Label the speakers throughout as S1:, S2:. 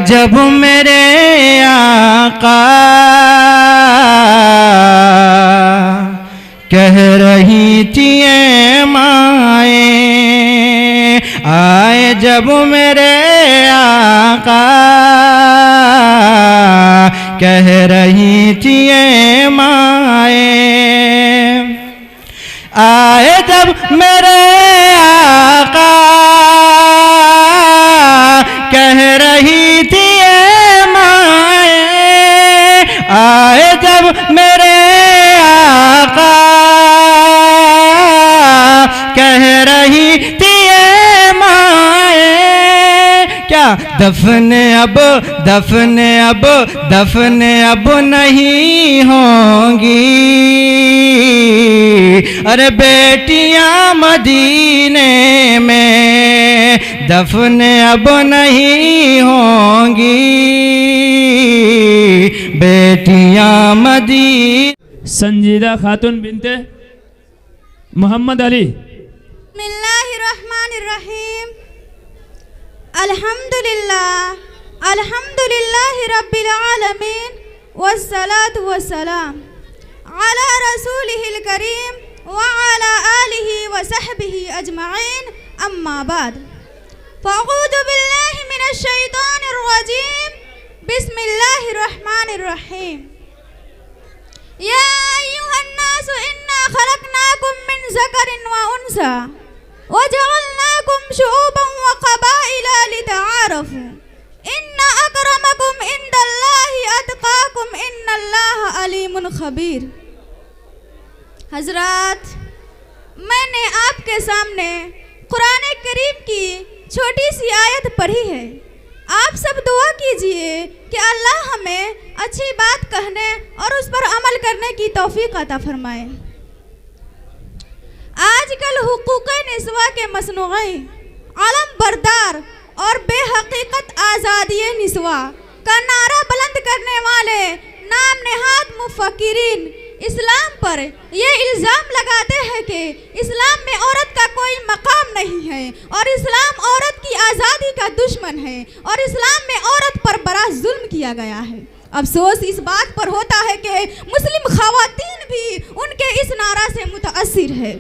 S1: جب میرے آقا کہہ رہی تھی اے مائیں، آئے جب میرے آقا کہہ رہی تھی اے مائیں، آئے جب میرے آقا کہہ رہی تھی اے مائیں، آئے جب میرے آقا کہہ رہی تھی اے مائیں، کیا دفن اب نہیں ہوں گی، ارے بیٹیاں مدینے میں دفن اب نہیں ہوں گی، بیٹیاں مدینے۔
S2: سنجیدہ خاتون بنت محمد علی۔
S3: بسم اللہ الرحمن الرحیم، الحمدللہ رب العالمین، والصلاة والسلام علی رسولہ الکریم وعلی آلہ وصحبہ اجمعین، اما بعد، فاعوذ باللہ من الشیطان الرجیم، بسم اللہ الرحمن الرحیم۔ یا ایہا الناس انا خلقناکم من ذکر وانثی وجعلناکم شعوبا وقبائل لتعارفوا ان اکرمکم عند اللہ اتقاکم ان اللہ علیم خبیر۔ حضرات، میں نے آپ کے سامنے قرآن کریم کی چھوٹی سی آیت پڑھی ہے، آپ سب دعا کیجئے کہ اللہ ہمیں اچھی بات کہنے اور اس پر عمل کرنے کی توفیق عطا فرمائے۔ آج کل حقوق نسواں کے مصنوعی علم بردار اور بے حقیقت آزادی نسواں کا نعرہ بلند کرنے والے نام نہاد مفکرین اسلام پر یہ الزام لگاتے ہیں کہ اسلام میں عورت کا کوئی مقام نہیں ہے اور اسلام عورت کی آزادی کا دشمن ہے اور اسلام میں عورت پر بڑا ظلم کیا گیا ہے۔ افسوس اس بات پر ہوتا ہے کہ مسلم خواتین بھی ان کے اس نعرہ سے متاثر ہے،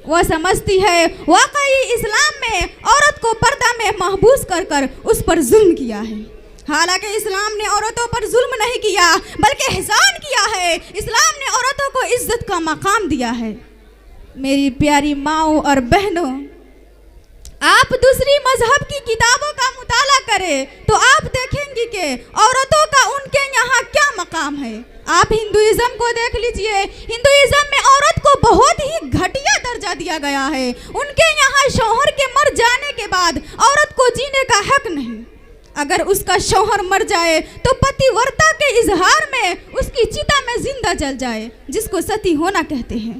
S3: وہ سمجھتی ہے واقعی اسلام میں عورت کو پردہ میں محبوس کر کر اس پر ظلم کیا ہے، حالانکہ اسلام نے عورتوں پر ظلم نہیں کیا بلکہ احسان کیا ہے، اسلام نے عورتوں کو عزت کا مقام دیا ہے۔ میری پیاری ماؤں اور بہنوں، آپ دوسری مذہب کی کتابوں کا مطالعہ کریں تو آپ دیکھیں گی کہ عورتوں کا ان کے یہاں کیا مقام ہے۔ آپ ہندوازم کو دیکھ لیجئے، ہندوازم میں عورت کو بہت ہی گھٹیا درجہ دیا گیا ہے، ان کے یہاں شوہر کے مر جانے کے بعد عورت کو جینے کا حق نہیں، اگر اس کا شوہر مر جائے تو پتی ورتا کے اظہار میں اس کی چتا میں زندہ جل جائے، جس کو ستی ہونا کہتے ہیں۔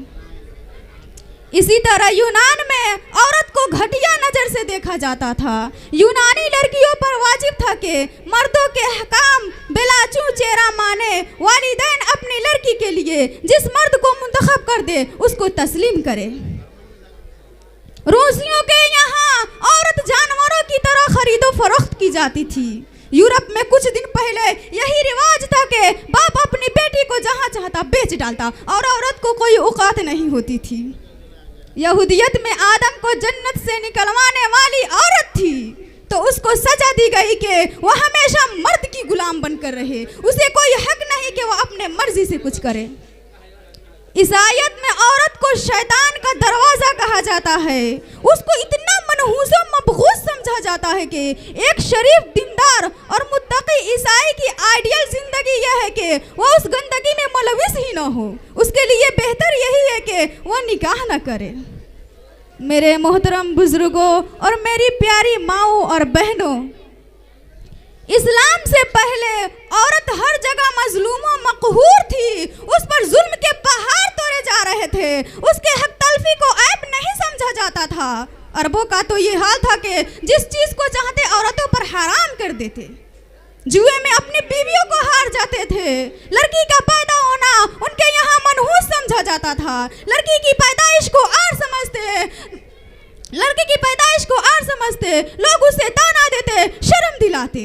S3: اسی طرح یونان میں عورت کو گھٹیا نظر سے دیکھا جاتا تھا، یونانی لڑکیوں پر واجب تھا کہ مردوں کے حکام بلا چوں چیرا مانے والدین اپنی لڑکی کے لیے جس مرد کو منتخب کر دے اس کو تسلیم کرے۔ روسیوں کے یہاں عورت جانوروں کی طرح خرید و فروخت کی جاتی تھی۔ یورپ میں کچھ دن پہلے یہی رواج تھا کہ باپ اپنی بیٹی کو جہاں چاہتا بیچ ڈالتا اور عورت کو کوئی اوقات نہیں ہوتی تھی۔ یہودیت میں آدم کو جنت سے نکلوانے والی عورت تھی تو اس کو سزا دی گئی کہ وہ ہمیشہ مرد کی غلام بن کر رہے، اسے کوئی حق نہیں کہ وہ اپنے مرضی سے کچھ کرے۔ اس آیت میں عورت کو شیطان کا دروازہ کہا جاتا ہے، اس کو اتنا منحوس و مبغوض سمجھا جاتا ہے کہ ایک شریف دیندار اور متقی عیسائی کی آئیڈیل زندگی یہ ہے کہ وہ اس گندگی میں ملوث ہی نہ ہو، اس کے لیے بہتر یہی ہے کہ وہ نکاح نہ کرے۔ میرے محترم بزرگوں اور میری پیاری ماؤں اور بہنوں، اسلام سے پہلے عورت ہر جگہ مظلوم و مقہور تھی، اس پر ظلم کے پہاڑ توڑے جا رہے تھے، اس کے حق تلفی کو عیب نہیں سمجھا جاتا تھا۔ عربوں کا تو یہ حال تھا کہ جس چیز کو چاہتے عورتوں پر حرام کر دیتے، جوئے میں اپنی بیویوں کو ہار جاتے تھے۔ لڑکی کا پیدا ہونا ان کے یہاں منحوس سمجھا جاتا تھا، لڑکی کی پیدائش کو آر سمجھتے، لوگ اسے تانا دیتے، شرم دلاتے۔